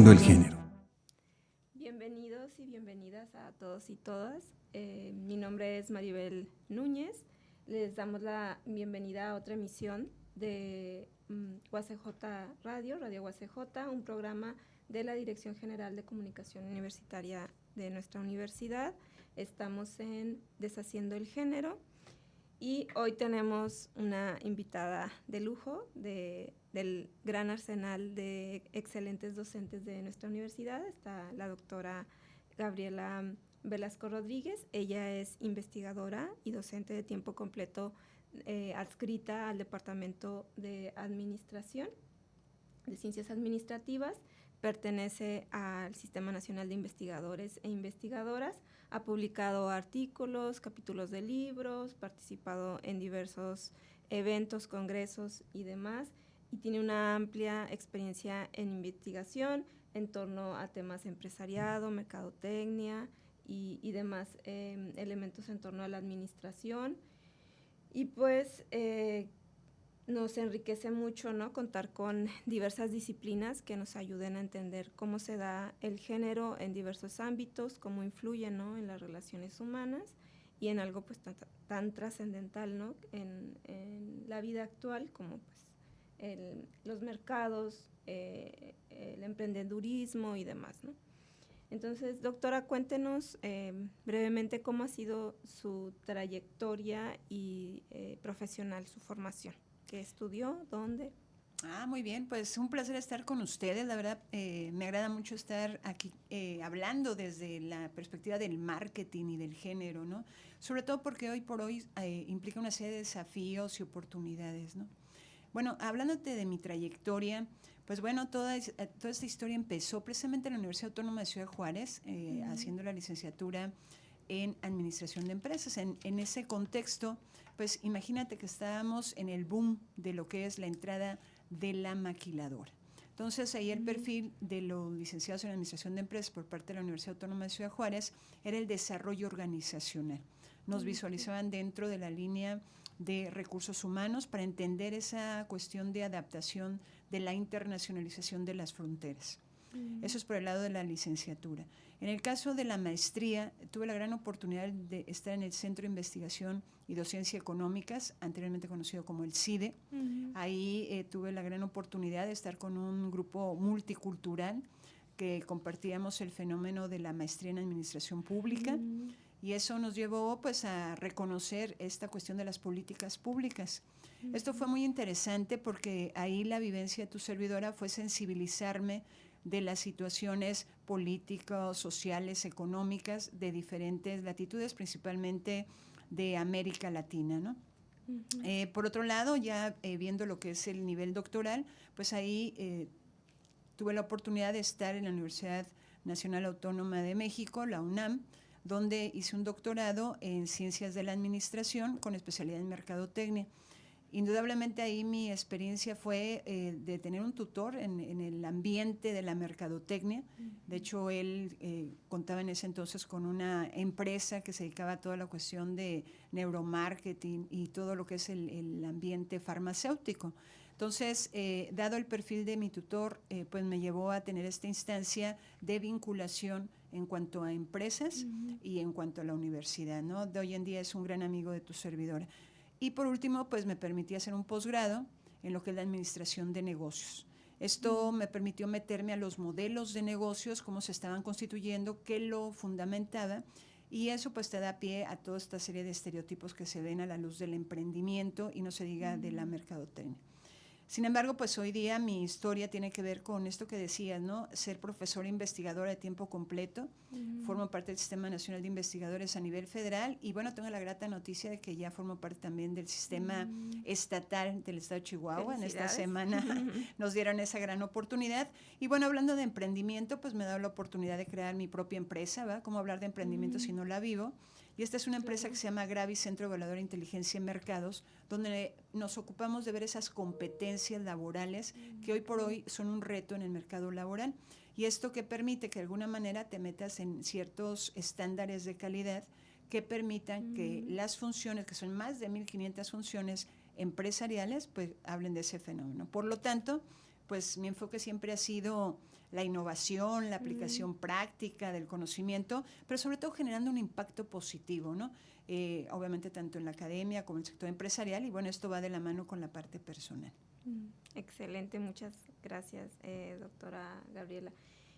Deshaciendo el Género. Bienvenidos y bienvenidas a todos y todas. Mi nombre es Maribel Núñez. Les damos la bienvenida a otra emisión de UACJ Radio, Radio UACJ, un programa de la Dirección General de Comunicación Universitaria de nuestra universidad. Estamos en Deshaciendo el Género y hoy tenemos una invitada de lujo del gran arsenal de excelentes docentes de nuestra universidad. Está la doctora Gabriela Velasco Rodríguez. Ella es investigadora y docente de tiempo completo adscrita al Departamento de Administración, de Ciencias Administrativas. Pertenece al Sistema Nacional de Investigadores e Investigadoras. Ha publicado artículos, capítulos de libros, participado en diversos eventos, congresos y demás, y tiene una amplia experiencia en investigación en torno a temas empresariado, mercadotecnia y demás elementos en torno a la administración. Y pues nos enriquece mucho, ¿no?, contar con diversas disciplinas que nos ayuden a entender cómo se da el género en diversos ámbitos, cómo influye, ¿no?, en las relaciones humanas y en algo pues tan trascendental, ¿no?, en la vida actual como pues los mercados, el emprendedurismo y demás, ¿no? Entonces, doctora, cuéntenos brevemente cómo ha sido su trayectoria y profesional, su formación. ¿Qué estudió? ¿Dónde? Muy bien, pues un placer estar con ustedes. La verdad, me agrada mucho estar aquí hablando desde la perspectiva del marketing y del género, ¿no? Sobre todo porque hoy por hoy implica una serie de desafíos y oportunidades, ¿no? Bueno, hablándote de mi trayectoria, pues bueno, toda esta historia empezó precisamente en la Universidad Autónoma de Ciudad Juárez, haciendo la licenciatura en Administración de Empresas. En ese contexto, pues imagínate que estábamos en el boom de lo que es la entrada de la maquiladora. Entonces, ahí el perfil de los licenciados en Administración de Empresas por parte de la Universidad Autónoma de Ciudad Juárez era el desarrollo organizacional. Nos visualizaban dentro de la línea de recursos humanos para entender esa cuestión de adaptación de la internacionalización de las fronteras. Eso es por el lado de la licenciatura. En el caso de la maestría, tuve la gran oportunidad de estar en el Centro de Investigación y Docencia Económicas, anteriormente conocido como el CIDE. Ahí tuve la gran oportunidad de estar con un grupo multicultural que compartíamos el fenómeno de la maestría en Administración Pública. Y eso nos llevó pues a reconocer esta cuestión de las políticas públicas. Esto fue muy interesante porque ahí la vivencia de tu servidora fue sensibilizarme de las situaciones políticas, sociales, económicas de diferentes latitudes, principalmente de América Latina, ¿no? Por otro lado, ya viendo lo que es el nivel doctoral, pues ahí tuve la oportunidad de estar en la Universidad Nacional Autónoma de México, la UNAM, donde hice un doctorado en Ciencias de la Administración con especialidad en Mercadotecnia. Indudablemente ahí mi experiencia fue de tener un tutor en el ambiente de la mercadotecnia. De hecho, él contaba en ese entonces con una empresa que se dedicaba a toda la cuestión de neuromarketing y todo lo que es el ambiente farmacéutico. Entonces, dado el perfil de mi tutor, pues me llevó a tener esta instancia de vinculación en cuanto a empresas y en cuanto a la universidad, ¿no? De hoy en día es un gran amigo de tu servidora. Y por último, pues me permití hacer un posgrado en lo que es la administración de negocios. Esto me permitió meterme a los modelos de negocios, cómo se estaban constituyendo, qué lo fundamentaba, y eso pues te da pie a toda esta serie de estereotipos que se ven a la luz del emprendimiento y no se diga de la mercadotecnia. Sin embargo, pues hoy día mi historia tiene que ver con esto que decías, ¿no? Ser profesora investigadora de tiempo completo. Formo parte del Sistema Nacional de Investigadores a nivel federal y bueno, tengo la grata noticia de que ya formo parte también del sistema estatal del estado de Chihuahua. En esta semana nos dieron esa gran oportunidad. Y bueno, hablando de emprendimiento, pues me he dado la oportunidad de crear mi propia empresa, ¿verdad? ¿Cómo hablar de emprendimiento si no la vivo? Y esta es una empresa que se llama Gravi, Centro Evaluador de Inteligencia en Mercados, donde nos ocupamos de ver esas competencias laborales que hoy por hoy son un reto en el mercado laboral. Y esto que permite que de alguna manera te metas en ciertos estándares de calidad que permitan que las funciones, que son más de 1,500 funciones empresariales, pues hablen de ese fenómeno. Por lo tanto, pues mi enfoque siempre ha sido la innovación, la aplicación práctica del conocimiento, pero sobre todo generando un impacto positivo, ¿no? Obviamente tanto en la academia como en el sector empresarial, y bueno, esto va de la mano con la parte personal. Excelente, muchas gracias, doctora Gabriela.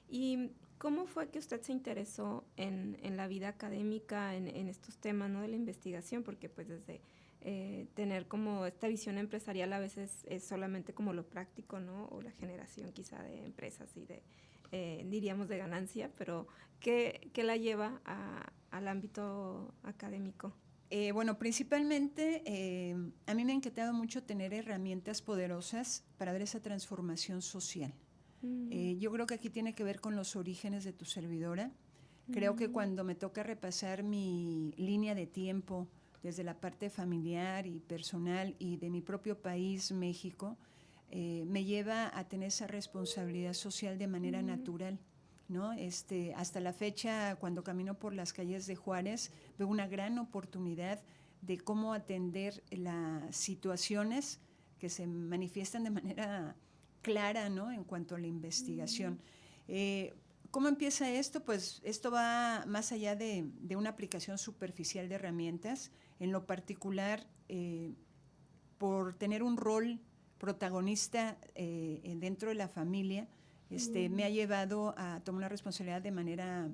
¿Y cómo fue que usted se interesó en la vida académica, en estos temas, ¿no?, de la investigación? Porque pues desde tener como esta visión empresarial a veces es solamente como lo práctico, ¿no?, o la generación quizá de empresas y de, diríamos, de ganancia, pero ¿qué la lleva al ámbito académico? Bueno, principalmente a mí me ha inquietado mucho tener herramientas poderosas para ver esa transformación social. Yo creo que aquí tiene que ver con los orígenes de tu servidora. Creo que cuando me toca repasar mi línea de tiempo desde la parte familiar y personal y de mi propio país, México, me lleva a tener esa responsabilidad social de manera natural, ¿no? Hasta la fecha, cuando camino por las calles de Juárez, veo una gran oportunidad de cómo atender las situaciones que se manifiestan de manera clara, ¿no?, en cuanto a la investigación. ¿Cómo empieza esto? Pues esto va más allá de una aplicación superficial de herramientas. En lo particular, por tener un rol protagonista dentro de la familia, me ha llevado a tomar una responsabilidad de manera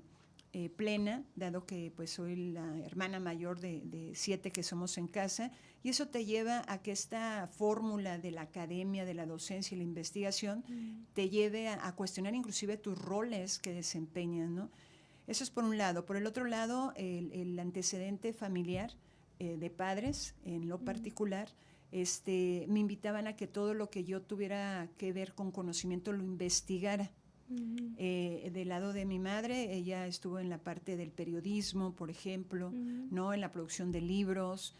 plena, dado que pues soy la hermana mayor de 7 que somos en casa, y eso te lleva a que esta fórmula de la academia, de la docencia y la investigación te lleve a cuestionar inclusive tus roles que desempeñas, ¿no? Eso es por un lado. Por el otro lado, el antecedente familiar de padres, en lo particular, me invitaban a que todo lo que yo tuviera que ver con conocimiento lo investigara. Del lado de mi madre, ella estuvo en la parte del periodismo, por ejemplo, ¿no?, en la producción de libros,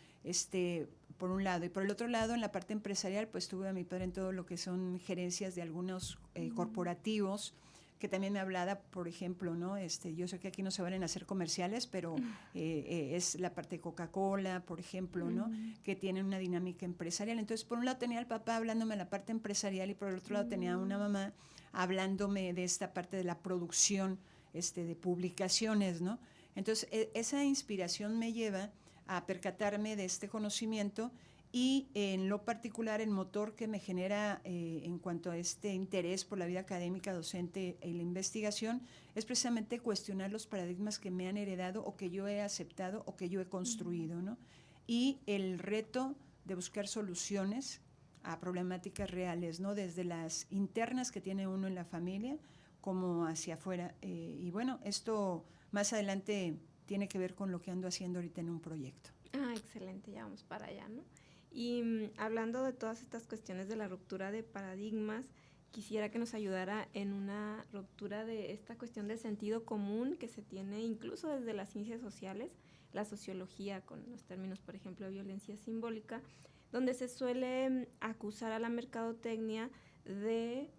por un lado. Y por el otro lado, en la parte empresarial, pues tuve a mi padre en todo lo que son gerencias de algunos corporativos, que también me hablaba, por ejemplo, ¿no? Yo sé que aquí no se van a hacer comerciales, pero es la parte de Coca-Cola, por ejemplo, ¿no?, que tienen una dinámica empresarial. Entonces, por un lado tenía al papá hablándome de la parte empresarial y por el otro lado tenía una mamá hablándome de esta parte de la producción de publicaciones, ¿no? Entonces, esa inspiración me lleva a percatarme de este conocimiento y en lo particular el motor que me genera en cuanto a este interés por la vida académica, docente y la investigación es precisamente cuestionar los paradigmas que me han heredado o que yo he aceptado o que yo he construido, ¿no? Y el reto de buscar soluciones a problemáticas reales, ¿no?, desde las internas que tiene uno en la familia como hacia afuera. Y bueno, esto más adelante tiene que ver con lo que ando haciendo ahorita en un proyecto. Excelente, ya vamos para allá, ¿no? Y hablando de todas estas cuestiones de la ruptura de paradigmas, quisiera que nos ayudara en una ruptura de esta cuestión del sentido común que se tiene incluso desde las ciencias sociales, la sociología con los términos, por ejemplo, de violencia simbólica, donde se suele acusar a la mercadotecnia de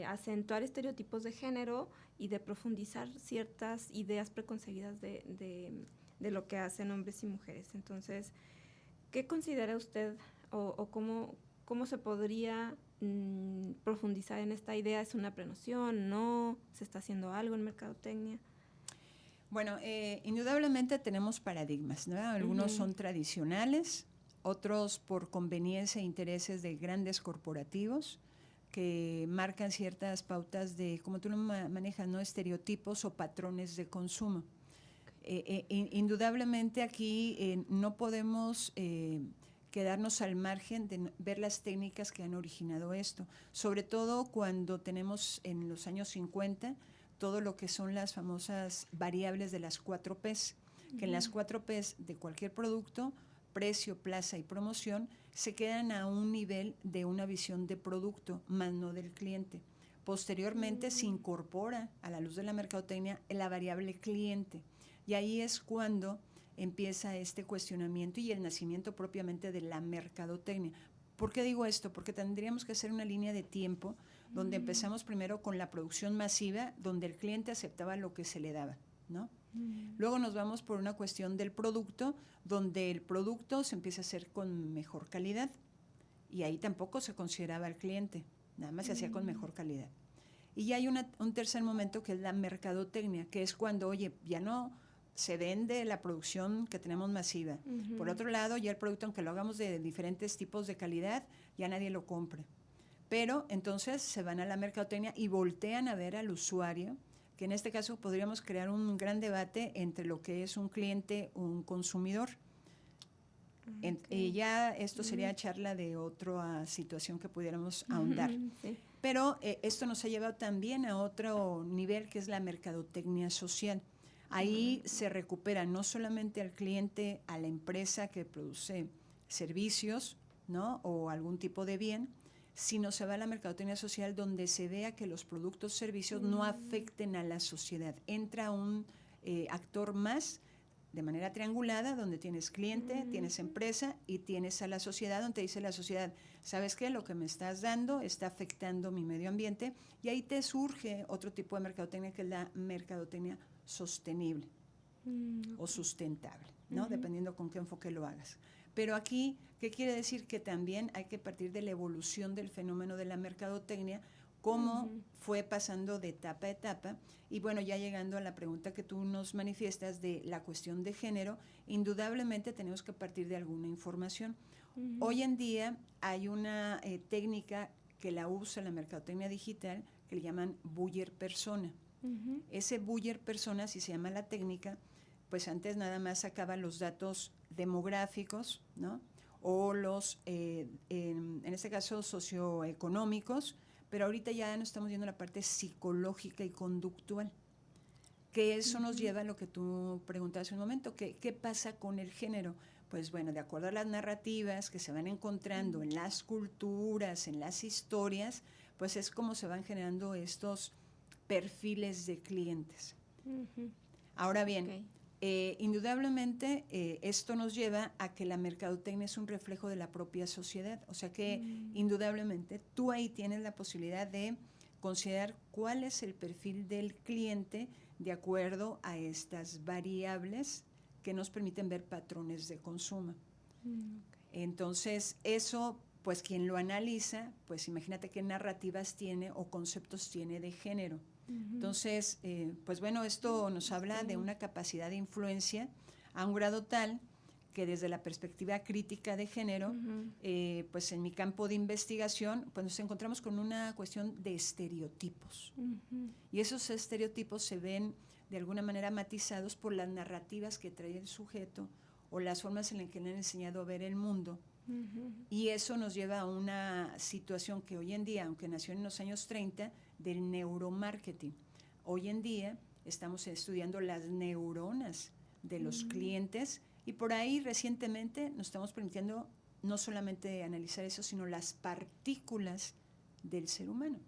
acentuar estereotipos de género y de profundizar ciertas ideas preconcebidas de lo que hacen hombres y mujeres. Entonces, ¿qué considera usted o cómo se podría profundizar en esta idea? ¿Es una prenoción? ¿No? ¿Se está haciendo algo en mercadotecnia? Bueno, indudablemente tenemos paradigmas, ¿no? Algunos son tradicionales, otros por conveniencia e intereses de grandes corporativos que marcan ciertas pautas de, como tú lo manejas, ¿no?, estereotipos o patrones de consumo. Indudablemente aquí no podemos quedarnos al margen de ver las técnicas que han originado esto, sobre todo cuando tenemos en los años 50 todo lo que son las famosas variables de las 4 Ps, que en las 4 Ps de cualquier producto, precio, plaza y promoción, se quedan a un nivel de una visión de producto, más no del cliente. Posteriormente se incorpora a la luz de la mercadotecnia la variable cliente, y ahí es cuando empieza este cuestionamiento y el nacimiento propiamente de la mercadotecnia. ¿Por qué digo esto? Porque tendríamos que hacer una línea de tiempo donde empezamos primero con la producción masiva, donde el cliente aceptaba lo que se le daba, ¿no? Luego nos vamos por una cuestión del producto, donde el producto se empieza a hacer con mejor calidad y ahí tampoco se consideraba al cliente. nada más se hacía con mejor calidad. Y ya hay un tercer momento que es la mercadotecnia, que es cuando, oye, ya no se vende la producción que tenemos masiva. Por otro lado, ya el producto, aunque lo hagamos de diferentes tipos de calidad, ya nadie lo compra. Pero entonces se van a la mercadotecnia y voltean a ver al usuario, que en este caso podríamos crear un gran debate entre lo que es un cliente o un consumidor. Ya esto sería charla de otra situación que pudiéramos ahondar. Sí. Pero esto nos ha llevado también a otro nivel, que es la mercadotecnia social. Ahí se recupera no solamente al cliente, a la empresa que produce servicios, ¿no?, o algún tipo de bien, sino se va a la mercadotecnia social, donde se vea que los productos, servicios no afecten a la sociedad. Entra un actor más de manera triangulada, donde tienes cliente, tienes empresa y tienes a la sociedad, donde te dice la sociedad, ¿sabes qué? Lo que me estás dando está afectando mi medio ambiente, y ahí te surge otro tipo de mercadotecnia, que es la mercadotecnia sostenible o sustentable, ¿no? Dependiendo con qué enfoque lo hagas. Pero aquí, ¿qué quiere decir? Que también hay que partir de la evolución del fenómeno de la mercadotecnia, cómo fue pasando de etapa a etapa. Y bueno, ya llegando a la pregunta que tú nos manifiestas de la cuestión de género, indudablemente tenemos que partir de alguna información. Hoy en día hay una técnica que la usa la mercadotecnia digital, que le llaman buyer persona. Ese buyer persona, así se llama la técnica, pues antes nada más sacaba los datos demográficos, ¿no?, o los, en este caso, socioeconómicos, pero ahorita ya nos estamos viendo la parte psicológica y conductual, que eso nos lleva a lo que tú preguntabas hace un momento, ¿qué pasa con el género? Pues bueno, de acuerdo a las narrativas que se van encontrando en las culturas, en las historias, pues es como se van generando estos perfiles de clientes. Ahora bien, indudablemente esto nos lleva a que la mercadotecnia es un reflejo de la propia sociedad, o sea que indudablemente tú ahí tienes la posibilidad de considerar cuál es el perfil del cliente de acuerdo a estas variables que nos permiten ver patrones de consumo. Entonces eso, pues quien lo analiza, pues imagínate qué narrativas tiene o conceptos tiene de género. Entonces, pues bueno, esto nos habla de una capacidad de influencia a un grado tal que desde la perspectiva crítica de género, pues en mi campo de investigación, pues nos encontramos con una cuestión de estereotipos. Y esos estereotipos se ven de alguna manera matizados por las narrativas que trae el sujeto o las formas en las que le han enseñado a ver el mundo. Y eso nos lleva a una situación que hoy en día, aunque nació en los años 30, del neuromarketing. Hoy en día estamos estudiando las neuronas de los clientes, y por ahí recientemente nos estamos permitiendo no solamente analizar eso, sino las partículas del ser humano.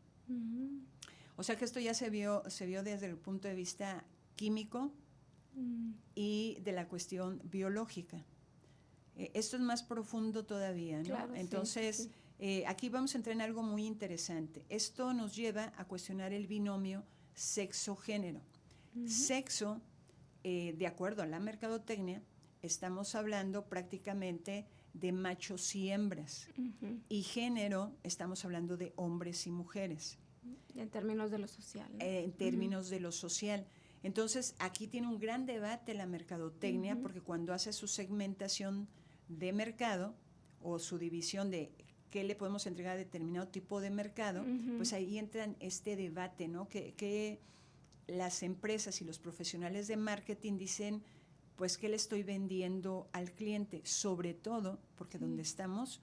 O sea que esto ya se vio desde el punto de vista químico y de la cuestión biológica. Esto es más profundo todavía, ¿no? Claro, entonces, sí. Aquí vamos a entrar en algo muy interesante. Esto nos lleva a cuestionar el binomio sexo-género. Sexo, de acuerdo a la mercadotecnia, estamos hablando prácticamente de machos y hembras. Y género, estamos hablando de hombres y mujeres. En términos de lo social, ¿no? En términos de lo social. Entonces, aquí tiene un gran debate la mercadotecnia, porque cuando hace su segmentación de mercado o su división de qué le podemos entregar a determinado tipo de mercado, pues ahí entra este debate, ¿no? Que las empresas y los profesionales de marketing dicen, pues, ¿qué le estoy vendiendo al cliente? Sobre todo, porque donde estamos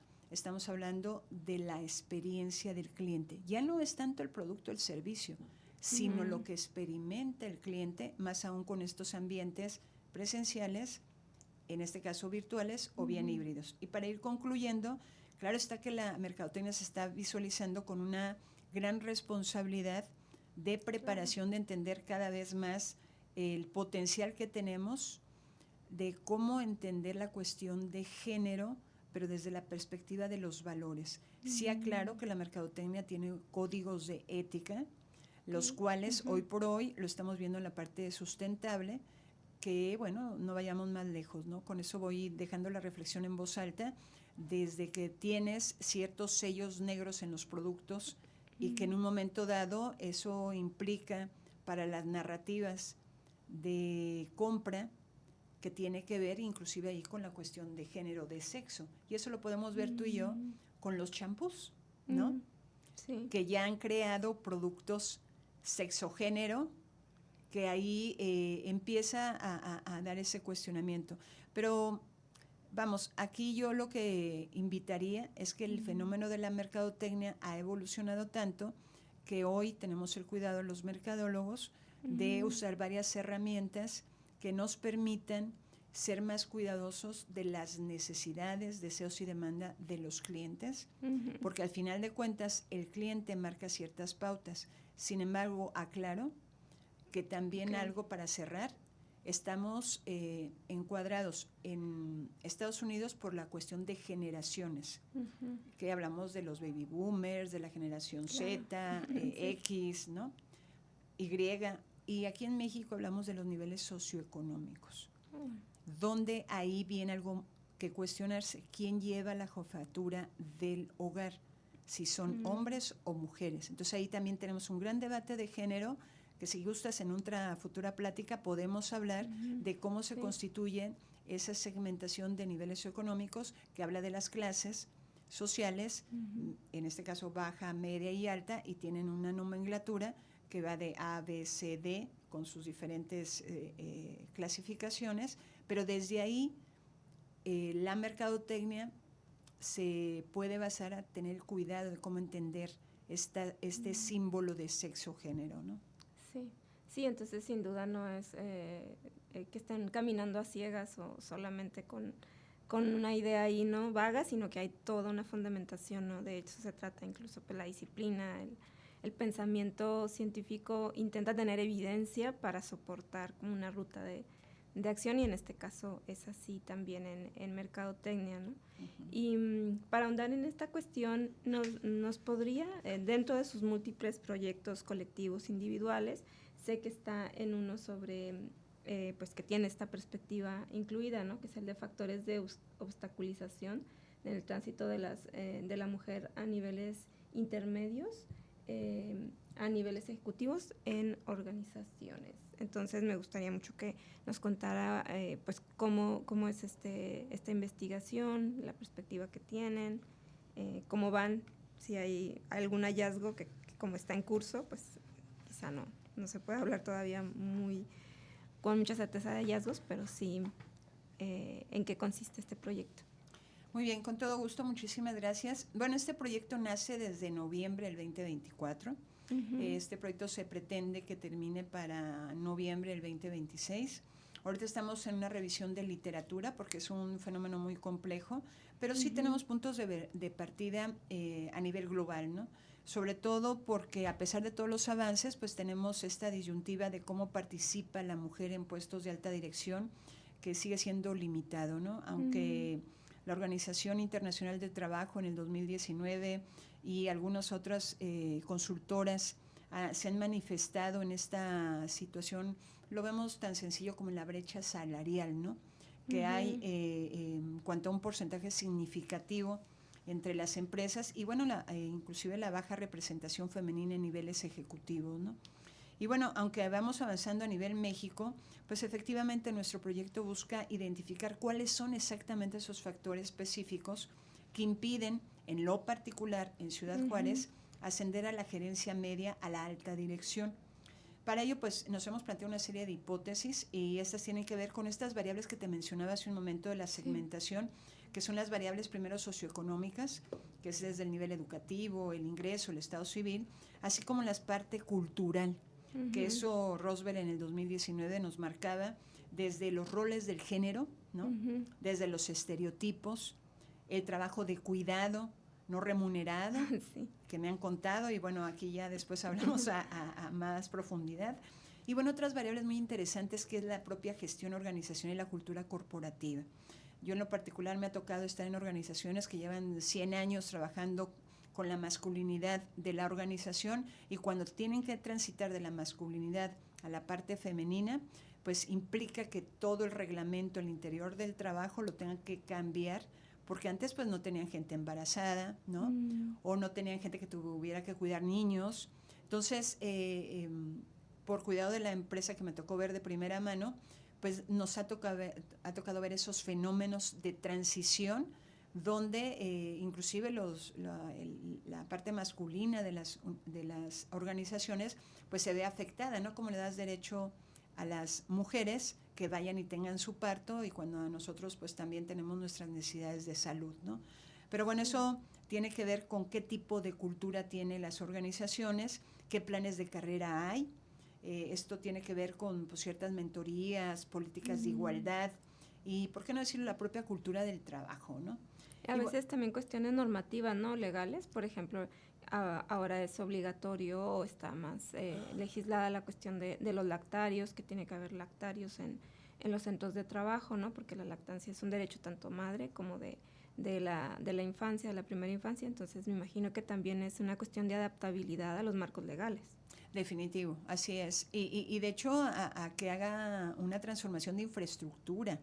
hablando de la experiencia del cliente. Ya no es tanto el producto, el servicio, sino lo que experimenta el cliente, más aún con estos ambientes presenciales, en este caso virtuales o bien híbridos. Y para ir concluyendo, claro está que la mercadotecnia se está visualizando con una gran responsabilidad de preparación, de entender cada vez más el potencial que tenemos de cómo entender la cuestión de género, pero desde la perspectiva de los valores. Sí aclaro que la mercadotecnia tiene códigos de ética, los cuales hoy por hoy lo estamos viendo en la parte sustentable, que bueno, no vayamos más lejos, ¿no? Con eso voy dejando la reflexión en voz alta, desde que tienes ciertos sellos negros en los productos y que en un momento dado eso implica para las narrativas de compra que tiene que ver inclusive ahí con la cuestión de género, de sexo. Y eso lo podemos ver tú y yo con los champús, ¿no? Sí. Que ya han creado productos sexogénero, que ahí empieza a dar ese cuestionamiento. Pero vamos, aquí yo lo que invitaría es que el fenómeno de la mercadotecnia ha evolucionado tanto que hoy tenemos el cuidado los mercadólogos de usar varias herramientas que nos permitan ser más cuidadosos de las necesidades, deseos y demanda de los clientes, porque al final de cuentas el cliente marca ciertas pautas. Sin embargo, aclaro que también algo para cerrar, estamos encuadrados en Estados Unidos por la cuestión de generaciones, que hablamos de los baby boomers, de la generación Z, X, ¿no? Y, y aquí en México hablamos de los niveles socioeconómicos, donde ahí viene algo que cuestionarse, ¿quién lleva la jefatura del hogar? Si son hombres o mujeres. Entonces ahí también tenemos un gran debate de género, que si gustas en otra futura plática podemos hablar de cómo se constituye esa segmentación de niveles socioeconómicos que habla de las clases sociales, en este caso baja, media y alta, y tienen una nomenclatura que va de A, B, C, D, con sus diferentes clasificaciones, pero desde ahí la mercadotecnia se puede basar a tener cuidado de cómo entender este símbolo de sexo-género, ¿no? Sí, entonces sin duda no es que estén caminando a ciegas o solamente con una idea ahí, ¿no? Vaga, sino que hay toda una fundamentación, ¿no? De hecho se trata incluso pues la disciplina, el pensamiento científico intenta tener evidencia para soportar como una ruta de acción, y en este caso es así también en mercadotecnia, ¿no? Y para ahondar en esta cuestión, nos podría, dentro de sus múltiples proyectos colectivos individuales, sé que está en uno sobre, pues que tiene esta perspectiva incluida, ¿no? Que es el de factores de obstaculización en el tránsito de la mujer a niveles intermedios, a niveles ejecutivos en organizaciones. Entonces me gustaría mucho que nos contara pues cómo es esta investigación, la perspectiva que tienen, cómo van, si hay algún hallazgo que como está en curso, pues quizá no se puede hablar todavía con mucha certeza de hallazgos, pero sí en qué consiste este proyecto. Muy bien, con todo gusto, muchísimas gracias. Bueno, este proyecto nace desde noviembre del 2024. Este proyecto se pretende que termine para noviembre del 2026. Ahorita estamos en una revisión de literatura porque es un fenómeno muy complejo, pero sí tenemos puntos de partida a nivel global, ¿no? Sobre todo porque a pesar de todos los avances, pues tenemos esta disyuntiva de cómo participa la mujer en puestos de alta dirección, que sigue siendo limitado, ¿no? Aunque la Organización Internacional del Trabajo en el 2019 y algunas otras consultoras se han manifestado en esta situación, lo vemos tan sencillo como en la brecha salarial, ¿no? Que hay en cuanto a un porcentaje significativo entre las empresas y bueno, inclusive la baja representación femenina en niveles ejecutivos, ¿no? Y bueno, aunque vamos avanzando a nivel México, pues efectivamente nuestro proyecto busca identificar cuáles son exactamente esos factores específicos que impiden, en lo particular en Ciudad Juárez, ascender a la gerencia media a la alta dirección. Para ello, pues nos hemos planteado una serie de hipótesis y estas tienen que ver con estas variables que te mencionaba hace un momento de la segmentación, que son las variables primero socioeconómicas, que es desde el nivel educativo, el ingreso, el estado civil, así como la parte cultural, que eso Roswell en el 2019 nos marcaba desde los roles del género, ¿no? Desde los estereotipos, el trabajo de cuidado no remunerado, que me han contado, y bueno, aquí ya después hablamos a más profundidad. Y bueno, otras variables muy interesantes que es la propia gestión organizacional y la cultura corporativa. Yo en lo particular me ha tocado estar en organizaciones que llevan 100 años trabajando con la masculinidad de la organización y cuando tienen que transitar de la masculinidad a la parte femenina, pues implica que todo el reglamento, el interior del trabajo lo tengan que cambiar porque antes pues no tenían gente embarazada, ¿no? O no tenían gente que tuviera que cuidar niños. Entonces, por cuidado de la empresa que me tocó ver de primera mano, pues nos ha tocado ver esos fenómenos de transición donde inclusive la parte masculina de las organizaciones pues se ve afectada, ¿no? Como le das derecho a las mujeres que vayan y tengan su parto, y cuando a nosotros pues también tenemos nuestras necesidades de salud, ¿no? Pero bueno, eso tiene que ver con qué tipo de cultura tienen las organizaciones, qué planes de carrera hay. Esto tiene que ver con pues, ciertas mentorías, políticas de igualdad y, ¿por qué no decirlo?, la propia cultura del trabajo, ¿no? A veces también cuestiones normativas, ¿no? Legales, por ejemplo, ahora es obligatorio o está más legislada la cuestión de los lactarios, que tiene que haber lactarios en los centros de trabajo, ¿no? Porque la lactancia es un derecho tanto madre como de la infancia, de la primera infancia. Entonces me imagino que también es una cuestión de adaptabilidad a los marcos legales. Definitivo, así es. Y de hecho a que haga una transformación de infraestructura,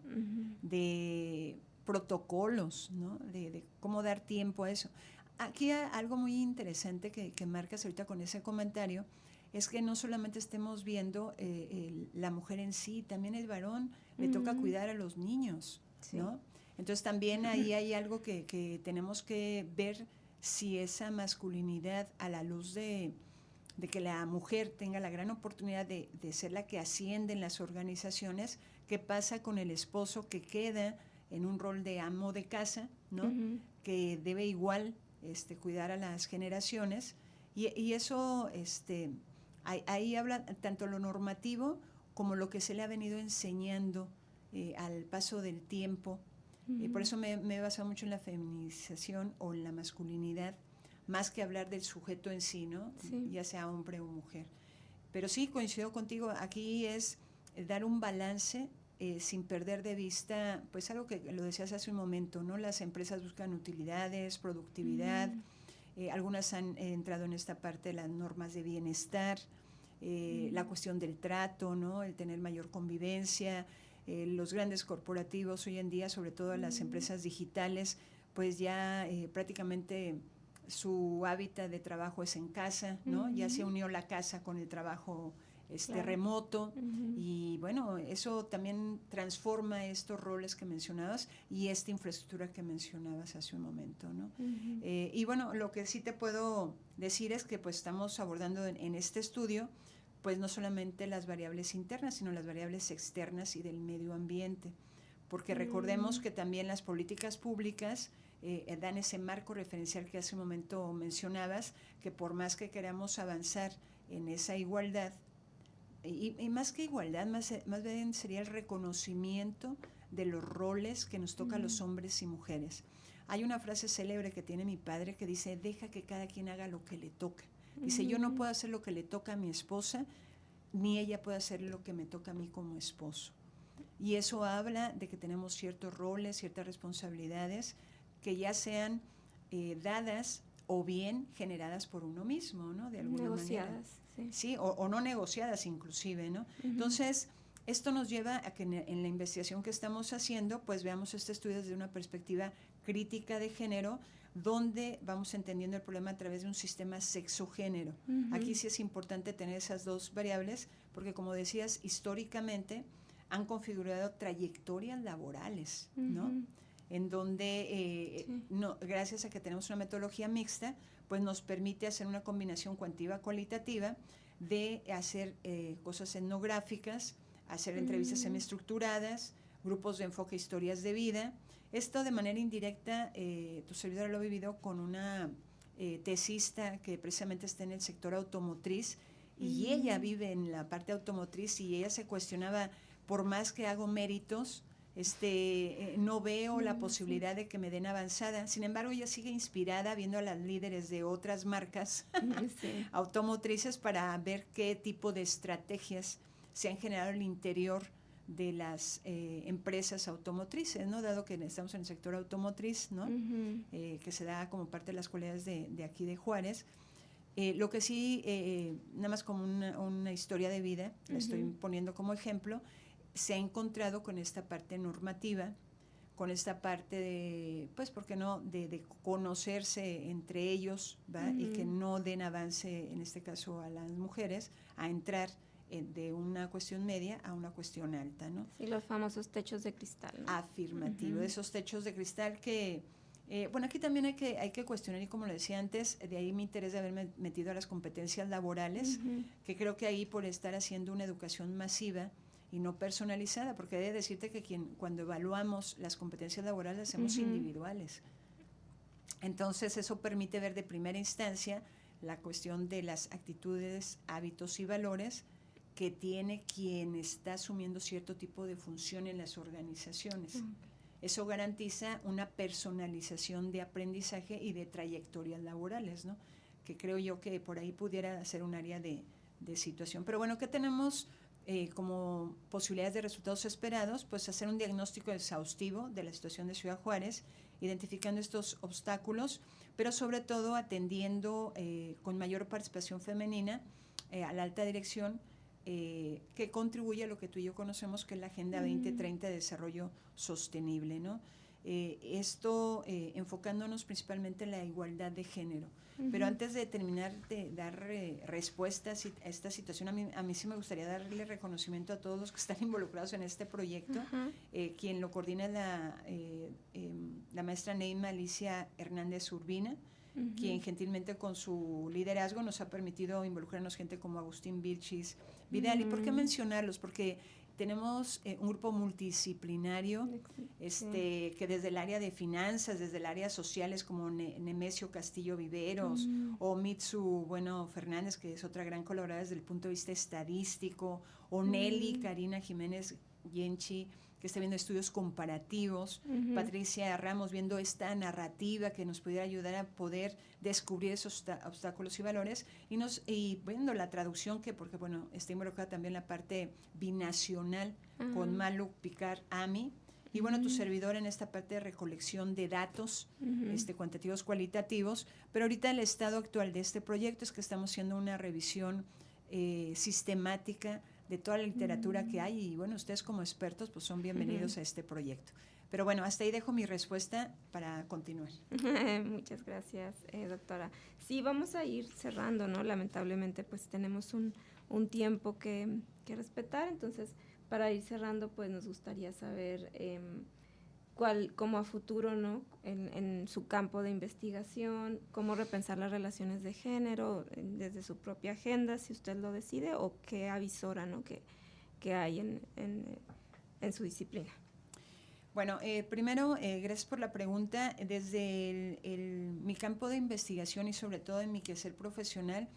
de protocolos, ¿no? De cómo dar tiempo a eso. Aquí hay algo muy interesante que marcas ahorita con ese comentario, es que no solamente estemos viendo la mujer en sí, también el varón le toca cuidar a los niños, sí, ¿no? Entonces también ahí hay algo que tenemos que ver, si esa masculinidad a la luz de que la mujer tenga la gran oportunidad de ser la que asciende en las organizaciones, ¿qué pasa con el esposo que queda en un rol de amo de casa, ¿no? Que debe igual cuidar a las generaciones, y eso ahí habla tanto lo normativo como lo que se le ha venido enseñando al paso del tiempo. Por eso me he basado mucho en la feminización o en la masculinidad, más que hablar del sujeto en sí, ¿no? Sí. Ya sea hombre o mujer. Pero sí, coincido contigo, aquí es dar un balance sin perder de vista, pues algo que lo decías hace un momento, ¿no? Las empresas buscan utilidades, productividad, algunas han entrado en esta parte de las normas de bienestar, la cuestión del trato, ¿no? El tener mayor convivencia, los grandes corporativos hoy en día, sobre todo las empresas digitales, pues ya prácticamente su hábitat de trabajo es en casa, ¿no? Ya se unió la casa con el trabajo claro, remoto, y bueno, eso también transforma estos roles que mencionabas y esta infraestructura que mencionabas hace un momento, ¿no? Y bueno, lo que sí te puedo decir es que pues estamos abordando en este estudio pues no solamente las variables internas, sino las variables externas y del medio ambiente, porque recordemos que también las políticas públicas dan ese marco referencial que hace un momento mencionabas, que por más que queramos avanzar en esa igualdad, y más que igualdad, más bien sería el reconocimiento de los roles que nos toca a los hombres y mujeres. Hay una frase célebre que tiene mi padre que dice: deja que cada quien haga lo que le toca. Dice, yo no puedo hacer lo que le toca a mi esposa, ni ella puede hacer lo que me toca a mí como esposo. Y eso habla de que tenemos ciertos roles, ciertas responsabilidades que ya sean dadas o bien generadas por uno mismo, ¿no? De alguna negociadas, manera. Sí, o no negociadas inclusive, ¿no? Entonces, esto nos lleva a que en la investigación que estamos haciendo, pues veamos este estudio desde una perspectiva crítica de género, donde vamos entendiendo el problema a través de un sistema sexo-género. Aquí sí es importante tener esas dos variables, porque como decías, históricamente han configurado trayectorias laborales, ¿no? En donde, no, gracias a que tenemos una metodología mixta, pues nos permite hacer una combinación cuantitativa de hacer cosas etnográficas, hacer entrevistas semiestructuradas, grupos de enfoque historias de vida. Esto de manera indirecta, tu servidora lo ha vivido con una tesista que precisamente está en el sector automotriz, y ella vive en la parte automotriz, y ella se cuestionaba, por más que hago méritos, no veo la posibilidad de que me den avanzada. Sin embargo, ella sigue inspirada viendo a las líderes de otras marcas automotrices para ver qué tipo de estrategias se han generado en el interior de las empresas automotrices, ¿no? Dado que estamos en el sector automotriz, ¿no? Que se da como parte de las cualidades de aquí de Juárez. Lo que sí, nada más como una historia de vida, la estoy poniendo como ejemplo, se ha encontrado con esta parte normativa, con esta parte de, pues, ¿por qué no?, de conocerse entre ellos, ¿va? Y que no den avance, en este caso a las mujeres, a entrar de una cuestión media a una cuestión alta, ¿no? Sí, los famosos techos de cristal, ¿no? Afirmativo, esos techos de cristal que, bueno, aquí también hay que cuestionar, y como lo decía antes, de ahí mi interés de haberme metido a las competencias laborales, que creo que ahí por estar haciendo una educación masiva y no personalizada, porque he de decirte que cuando evaluamos las competencias laborales las hacemos individuales. Entonces eso permite ver de primera instancia la cuestión de las actitudes, hábitos y valores que tiene quien está asumiendo cierto tipo de función en las organizaciones. Eso garantiza una personalización de aprendizaje y de trayectorias laborales, ¿no? Que creo yo que por ahí pudiera ser un área de situación. Pero bueno, ¿qué tenemos como posibilidades de resultados esperados? Pues hacer un diagnóstico exhaustivo de la situación de Ciudad Juárez, identificando estos obstáculos, pero sobre todo atendiendo con mayor participación femenina a la alta dirección, que contribuye a lo que tú y yo conocemos, que es la Agenda 2030 de Desarrollo Sostenible, ¿no? Esto enfocándonos principalmente en la igualdad de género. Pero antes de terminar de dar respuestas a esta situación, a mí sí me gustaría darle reconocimiento a todos los que están involucrados en este proyecto. Quien lo coordina es la maestra Neima Alicia Hernández Urbina, quien gentilmente con su liderazgo nos ha permitido involucrarnos gente como Agustín Vilchis, Vidal. ¿Y por qué mencionarlos? Porque tenemos un grupo multidisciplinario que desde el área de finanzas, desde el área sociales como Nemesio Castillo Viveros o Mitsu Fernández, que es otra gran colaboradora desde el punto de vista estadístico, o Nelly Karina Jiménez Yenchi, que está viendo estudios comparativos, Patricia Ramos viendo esta narrativa que nos pudiera ayudar a poder descubrir esos obstáculos y valores, y viendo la traducción, porque bueno, está involucrada también la parte binacional con Malu Picard Ami, y bueno, tu servidor en esta parte de recolección de datos cuantitativos, cualitativos. Pero ahorita el estado actual de este proyecto es que estamos haciendo una revisión sistemática de toda la literatura que hay, y bueno, ustedes como expertos pues son bienvenidos a este proyecto. Pero bueno, hasta ahí dejo mi respuesta para continuar. Muchas gracias, doctora. Sí, vamos a ir cerrando, ¿no? Lamentablemente pues tenemos un tiempo que respetar, entonces para ir cerrando pues nos gustaría saber cómo a futuro, ¿no? En su campo de investigación, cómo repensar las relaciones de género desde su propia agenda, si usted lo decide, o qué avisora, ¿no? que hay en su disciplina. Bueno, primero, gracias por la pregunta. Desde mi campo de investigación y sobre todo en mi quehacer profesional,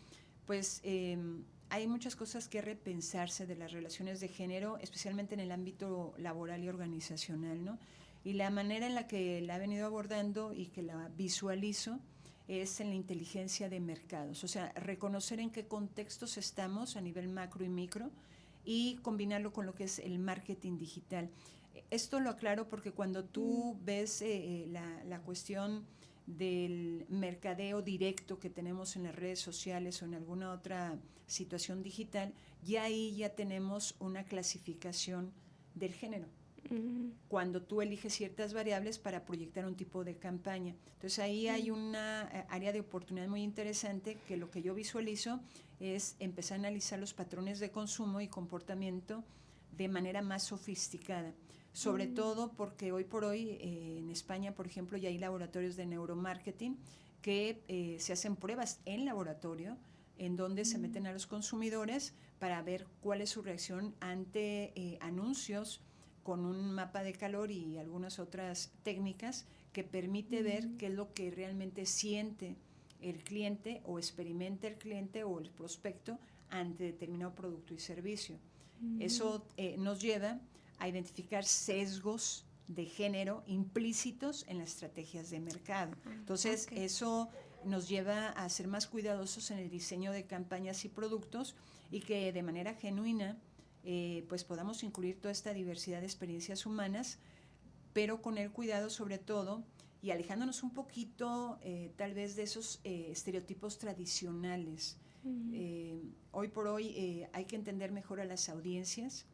pues hay muchas cosas que repensarse de las relaciones de género, especialmente en el ámbito laboral y organizacional, ¿no? Y la manera en la que la he venido abordando y que la visualizo es en la inteligencia de mercados, o sea, reconocer en qué contextos estamos a nivel macro y micro y combinarlo con lo que es el marketing digital. Esto lo aclaro porque cuando tú ves la cuestión del mercadeo directo que tenemos en las redes sociales o en alguna otra situación digital, ya ahí ya tenemos una clasificación del género. Cuando tú eliges ciertas variables para proyectar un tipo de campaña. Entonces ahí hay una área de oportunidad muy interesante, que lo que yo visualizo es empezar a analizar los patrones de consumo y comportamiento de manera más sofisticada. Sobre todo porque hoy por hoy en España, por ejemplo, ya hay laboratorios de neuromarketing que se hacen pruebas en laboratorio en donde se meten a los consumidores para ver cuál es su reacción ante anuncios con un mapa de calor y algunas otras técnicas que permite ver qué es lo que realmente siente el cliente o experimenta el cliente o el prospecto ante determinado producto y servicio. Eso nos lleva a identificar sesgos de género implícitos en las estrategias de mercado. Entonces, eso nos lleva a ser más cuidadosos en el diseño de campañas y productos, y que de manera genuina pues podamos incluir toda esta diversidad de experiencias humanas, pero con el cuidado sobre todo y alejándonos un poquito tal vez de esos estereotipos tradicionales. Hoy por hoy hay que entender mejor a las audiencias,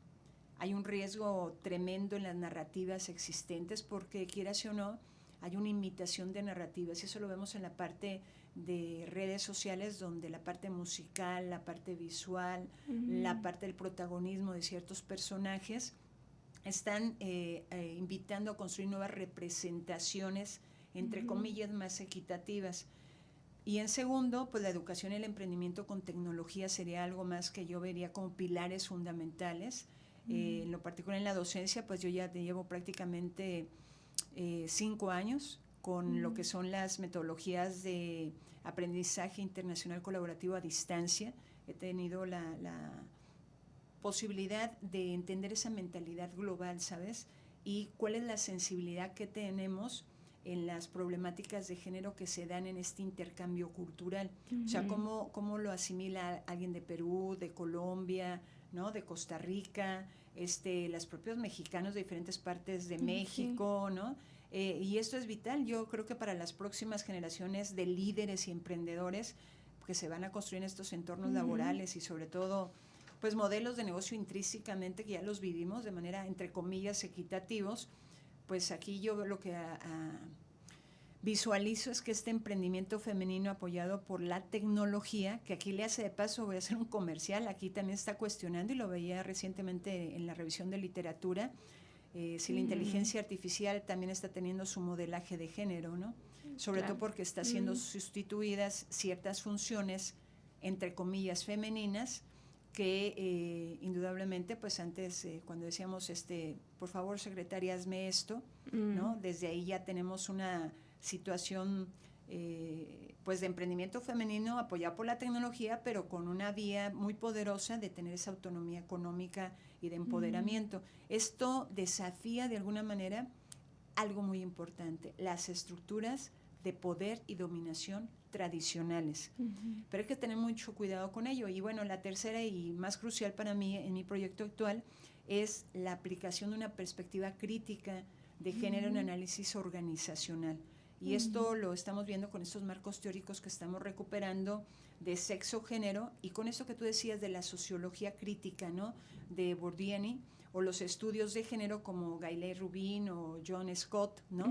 hay un riesgo tremendo en las narrativas existentes porque, quieras o no, hay una imitación de narrativas y eso lo vemos en la parte de redes sociales donde la parte musical, la parte visual, la parte del protagonismo de ciertos personajes están invitando a construir nuevas representaciones, entre comillas, más equitativas. Y en segundo, pues la educación y el emprendimiento con tecnología sería algo más que yo vería como pilares fundamentales. En lo particular en la docencia, pues yo ya llevo prácticamente 5 años con lo que son las metodologías de aprendizaje internacional colaborativo a distancia. He tenido la posibilidad de entender esa mentalidad global, ¿sabes? Y cuál es la sensibilidad que tenemos en las problemáticas de género que se dan en este intercambio cultural. O sea, cómo lo asimila alguien de Perú, de Colombia, ¿no? De Costa Rica, los propios mexicanos de diferentes partes de México, ¿no? Y esto es vital, yo creo que para las próximas generaciones de líderes y emprendedores que se van a construir en estos entornos laborales y sobre todo pues modelos de negocio intrínsecamente que ya los vivimos de manera entre comillas equitativos, pues aquí yo lo que visualizo es que este emprendimiento femenino apoyado por la tecnología, que aquí le hace de paso, voy a hacer un comercial, aquí también está cuestionando y lo veía recientemente en la revisión de literatura, si la inteligencia artificial también está teniendo su modelaje de género, ¿no? Sobre todo porque está siendo sustituidas ciertas funciones, entre comillas, femeninas, que indudablemente, pues antes, cuando decíamos, por favor, secretaria, hazme esto, ¿no? Desde ahí ya tenemos una situación, pues, de emprendimiento femenino apoyado por la tecnología, pero con una vía muy poderosa de tener esa autonomía económica y de empoderamiento. Esto desafía, de alguna manera, algo muy importante, las estructuras de poder y dominación tradicionales. Pero hay que tener mucho cuidado con ello. Y bueno, la tercera y más crucial para mí en mi proyecto actual es la aplicación de una perspectiva crítica de género en análisis organizacional. Y esto lo estamos viendo con estos marcos teóricos que estamos recuperando de sexo-género y con eso que tú decías de la sociología crítica, ¿no? De Bourdieu, o los estudios de género como Gayle Rubin o John Scott, ¿no?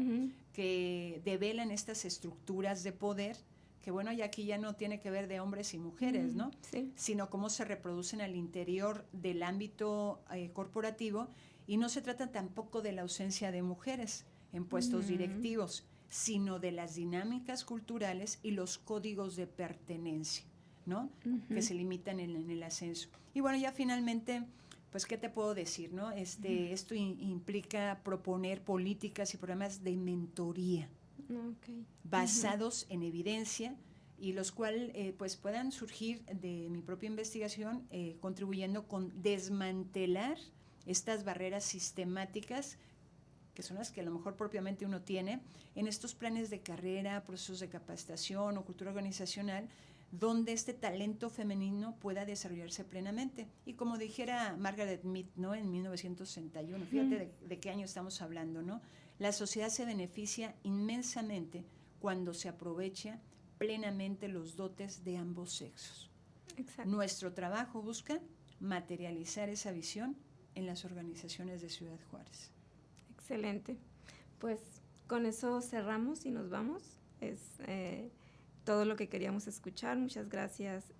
Que develan estas estructuras de poder que bueno, y aquí ya no tiene que ver de hombres y mujeres, ¿no? Sí. Sino cómo se reproducen al interior del ámbito corporativo y no se trata tampoco de la ausencia de mujeres en puestos directivos, sino de las dinámicas culturales y los códigos de pertenencia, ¿no? Que se limitan en el ascenso. Y bueno, ya finalmente, pues, ¿qué te puedo decir, no? Esto implica proponer políticas y programas de mentoría basados en evidencia y los cuales pues puedan surgir de mi propia investigación contribuyendo con desmantelar estas barreras sistemáticas que son las que a lo mejor propiamente uno tiene en estos planes de carrera, procesos de capacitación o cultura organizacional, donde este talento femenino pueda desarrollarse plenamente. Y como dijera Margaret Mead, ¿no? En 1961, fíjate de qué año estamos hablando, ¿no? La sociedad se beneficia inmensamente cuando se aprovecha plenamente los dotes de ambos sexos. Exacto. Nuestro trabajo busca materializar esa visión en las organizaciones de Ciudad Juárez. Excelente. Pues con eso cerramos y nos vamos. Es todo lo que queríamos escuchar. Muchas gracias,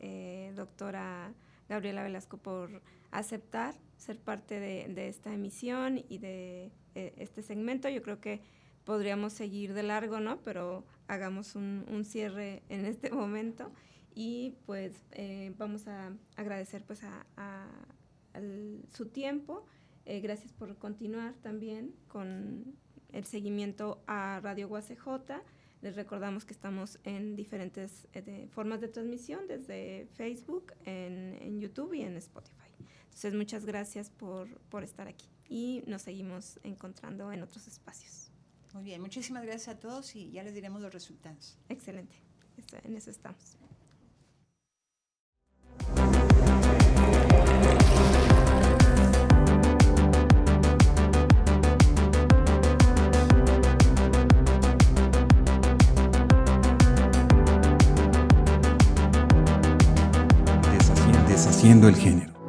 doctora Gabriela Velasco, por aceptar ser parte de esta emisión y de este segmento. Yo creo que podríamos seguir de largo, ¿no? Pero hagamos un cierre en este momento y pues vamos a agradecer pues su tiempo. Gracias por continuar también con el seguimiento a Radio UACJ. Les recordamos que estamos en diferentes formas de transmisión, desde Facebook, en YouTube y en Spotify. Entonces, muchas gracias por estar aquí y nos seguimos encontrando en otros espacios. Muy bien, muchísimas gracias a todos y ya les diremos los resultados. Excelente, en eso estamos. Deshaciendo el género.